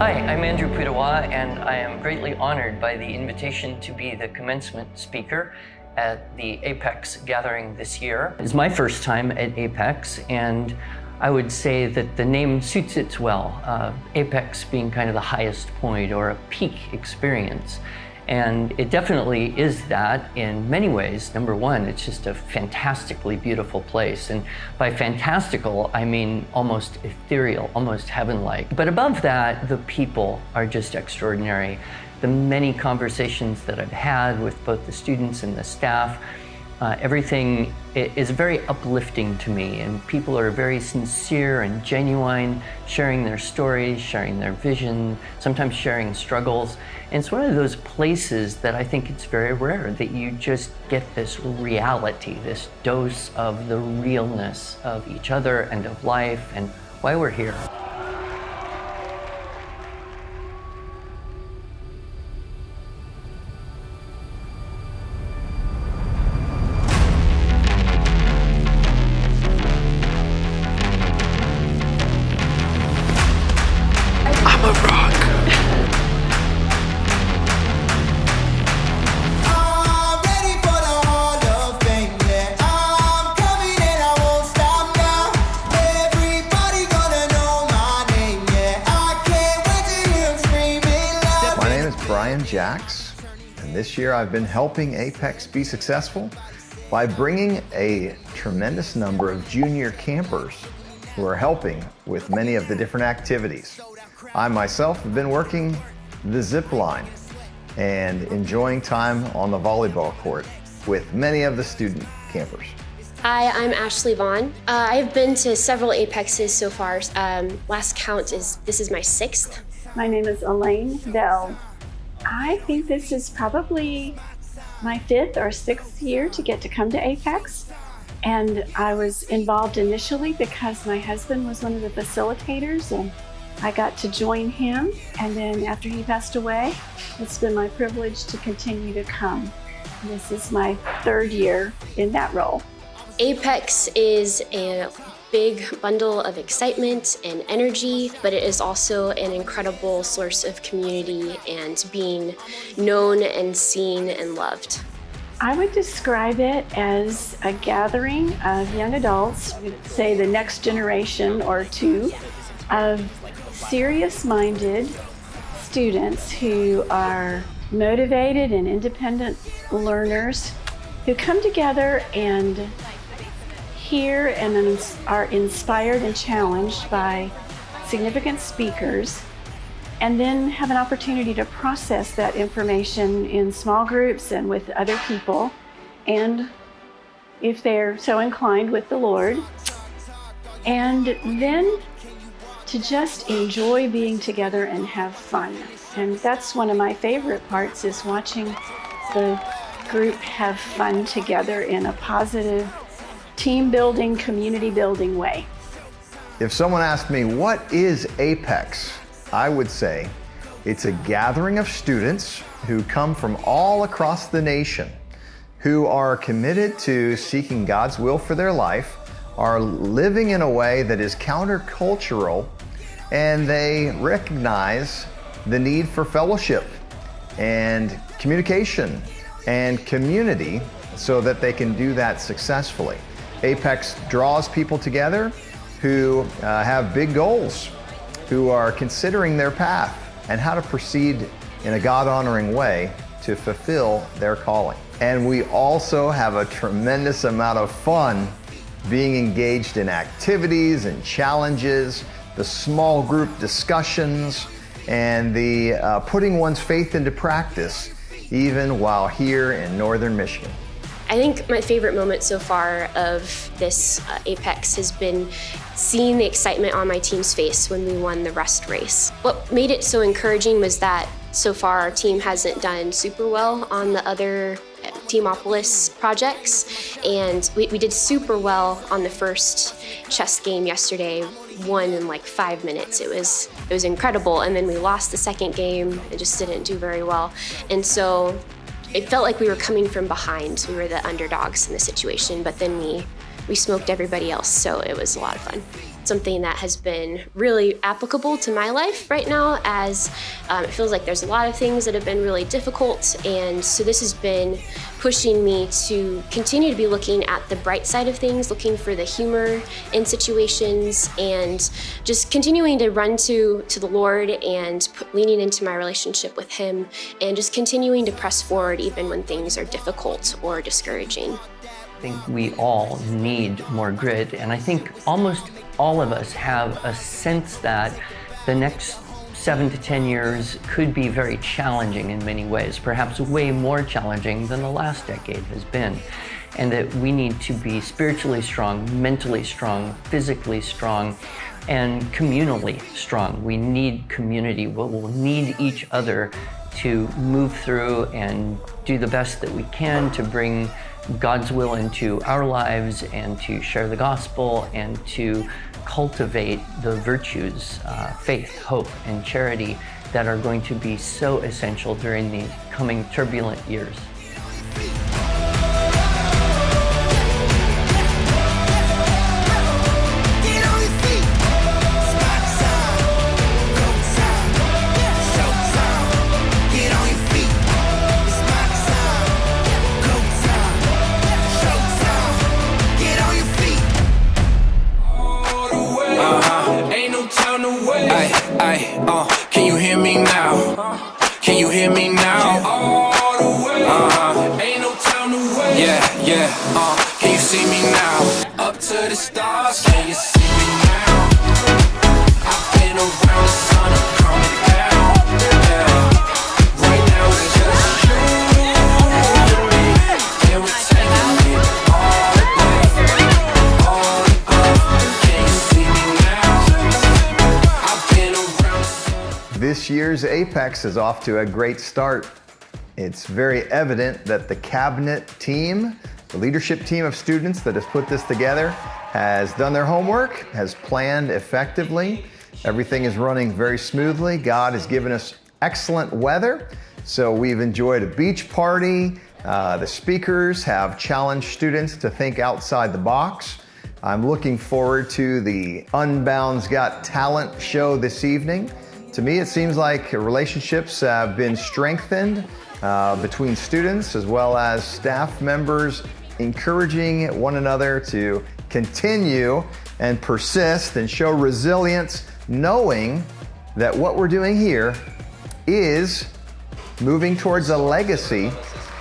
Hi, I'm Andrew Pudawa, and I am greatly honored by the invitation to be the commencement speaker at the Apex gathering this year. It's my first time at Apex, and I would say that the name suits it well. Apex being kind of the highest point or a peak experience. And it definitely is that in many ways. Number one, it's just a fantastically beautiful place. And by fantastical, I mean almost ethereal, almost heaven-like. But above that, the people are just extraordinary. The many conversations that I've had with both the students and the staff, everything is very uplifting to me, and people are very sincere and genuine, sharing their stories, sharing their vision, sometimes sharing struggles. And it's one of those places that I think it's very rare that you just get this reality, this dose of the realness of each other and of life and why we're here. And this year I've been helping Apex be successful by bringing a tremendous number of junior campers who are helping with many of the different activities. I myself have been working the zip line and enjoying time on the volleyball court with many of the student campers. Hi, I'm Ashley Vaughn. I've been to several Apexes so far. Last count this is my 6th. My name is Elaine Dell. I think this is probably my 5th or 6th year to get to come to Apex. And I was involved initially because my husband was one of the facilitators, and I got to join him. And then after he passed away, it's been my privilege to continue to come. This is my 3rd year in that role. Apex is a big bundle of excitement and energy, but it is also an incredible source of community and being known and seen and loved. I would describe it as a gathering of young adults, I would say the next generation or two, of serious-minded students who are motivated and independent learners who come together and hear and are inspired and challenged by significant speakers, and then have an opportunity to process that information in small groups and with other people, and if they're so inclined, with the Lord, and then to just enjoy being together and have fun. And that's one of my favorite parts, is watching the group have fun together in a positive, team building, community building way. If someone asked me, what is Apex? I would say it's a gathering of students who come from all across the nation, who are committed to seeking God's will for their life, are living in a way that is countercultural, and they recognize the need for fellowship and communication and community so that they can do that successfully. Apex draws people together who have big goals, who are considering their path and how to proceed in a God-honoring way to fulfill their calling. And we also have a tremendous amount of fun being engaged in activities and challenges, the small group discussions, and the putting one's faith into practice, even while here in Northern Michigan. I think my favorite moment so far of this Apex has been seeing the excitement on my team's face when we won the rest race. What made it so encouraging was that so far our team hasn't done super well on the other Teamopolis projects, and we did super well on the first chess game yesterday, won in like 5 minutes. It was incredible, and then we lost the second game and just didn't do very well. And so it felt like we were coming from behind. We were the underdogs in the situation, but then we smoked everybody else, so it was a lot of fun. something that has been really applicable to my life right now, as it feels like there's a lot of things that have been really difficult, and so this has been pushing me to continue to be looking at the bright side of things, looking for the humor in situations, and just continuing to run to the Lord and leaning into my relationship with Him, and just continuing to press forward even when things are difficult or discouraging. I think we all need more grit, and I think almost all of us have a sense that the next 7 to 10 years could be very challenging in many ways, perhaps way more challenging than the last decade has been, and that we need to be spiritually strong, mentally strong, physically strong, and communally strong. We need community. We'll need each other to move through and do the best that we can to bring God's will into our lives and to share the gospel and to cultivate the virtues, faith, hope, and charity that are going to be so essential during these coming turbulent years. Can you hear me now? Can you hear me now? Ain't no time to wait. Yeah, can you see me now? Up to the stars, can you see me now? I've been around the sun, I'm coming down. Yeah, right now it's just you and me, and we're taking it all above. Can you see me now? I've been around the sun. This year's Apex is off to a great start. It's very evident that the cabinet team, the leadership team of students that has put this together, has done their homework, has planned effectively. Everything is running very smoothly. God has given us excellent weather, so we've enjoyed a beach party. The speakers have challenged students to think outside the box. I'm looking forward to the Unbound's Got Talent show this evening. To me, it seems like relationships have been strengthened between students as well as staff members, encouraging one another to continue and persist and show resilience, knowing that what we're doing here is moving towards a legacy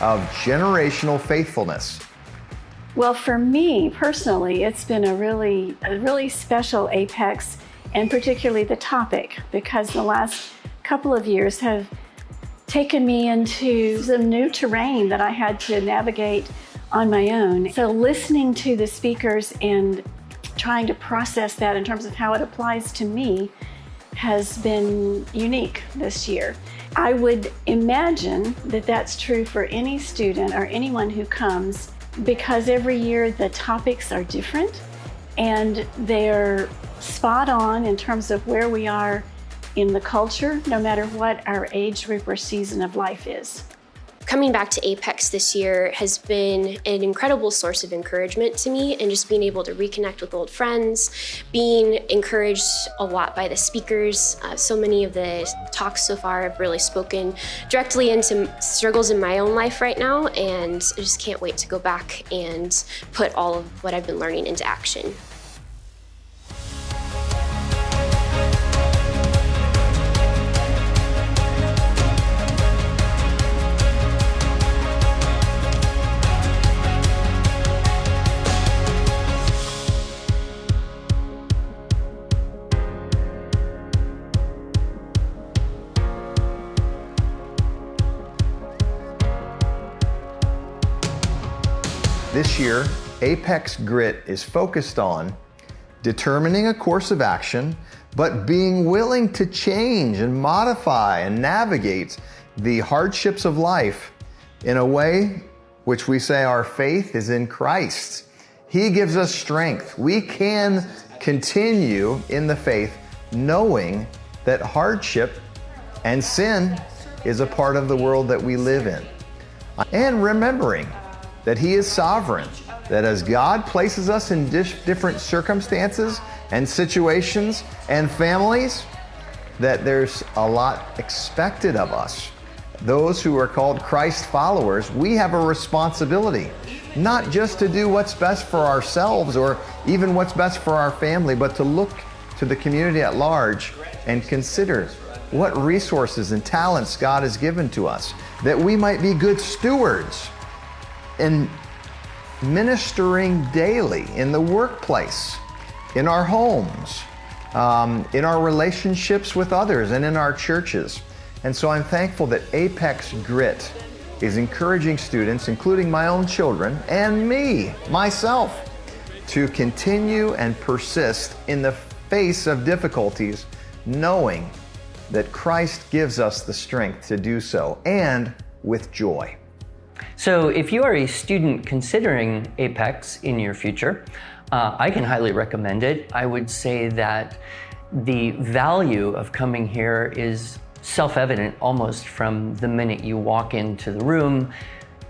of generational faithfulness. Well, for me personally, it's been a really special Apex, and particularly the topic, because the last couple of years have taken me into some new terrain that I had to navigate on my own. So listening to the speakers and trying to process that in terms of how it applies to me has been unique this year. I would imagine that that's true for any student or anyone who comes, because every year the topics are different and they're spot on in terms of where we are in the culture, no matter what our age group or season of life is. Coming back to Apex this year has been an incredible source of encouragement to me, and just being able to reconnect with old friends, being encouraged a lot by the speakers. So many of the talks so far have really spoken directly into struggles in my own life right now, and I just can't wait to go back and put all of what I've been learning into action. This year, Apex Grit is focused on determining a course of action, but being willing to change and modify and navigate the hardships of life in a way which we say our faith is in Christ. He gives us strength. We can continue in the faith knowing that hardship and sin is a part of the world that we live in. And remembering that He is sovereign that as God places us in different circumstances and situations and families, that there's a lot expected of us. Those who are called Christ followers, we have a responsibility, not just to do what's best for ourselves or even what's best for our family, but to look to the community at large and consider what resources and talents God has given to us, that we might be good stewards in ministering daily in the workplace, in our homes, in our relationships with others, and in our churches. And so I'm thankful that Apex Grit is encouraging students, including my own children and me, myself, to continue and persist in the face of difficulties, knowing that Christ gives us the strength to do so, and with joy. So if you are a student considering Apex in your future, I can highly recommend it. I would say that the value of coming here is self-evident almost from the minute you walk into the room,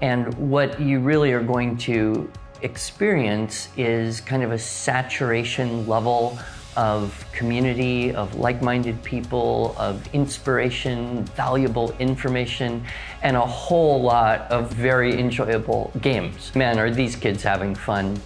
and what you really are going to experience is kind of a saturation level of community, of like-minded people, of inspiration, valuable information, and a whole lot of very enjoyable games. Man, are these kids having fun.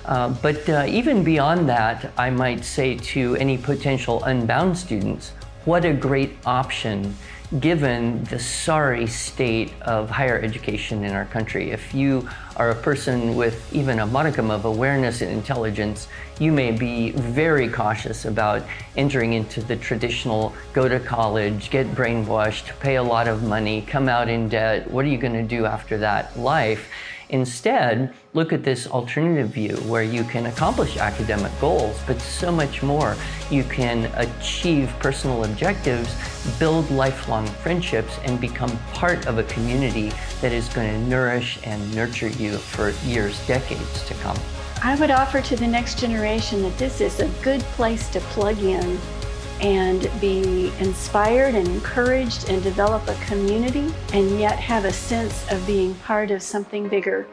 But even beyond that, I might say to any potential Unbound students, what a great option given the sorry state of higher education in our country. If you are a person with even a modicum of awareness and intelligence, you may be very cautious about entering into the traditional go to college, get brainwashed, pay a lot of money, come out in debt. What are you going to do after that life? Instead, look at this alternative view where you can accomplish academic goals, but so much more. You can achieve personal objectives, build lifelong friendships, and become part of a community that is going to nourish and nurture you for years, decades to come. I would offer to the next generation that this is a good place to plug in and be inspired and encouraged and develop a community, and yet have a sense of being part of something bigger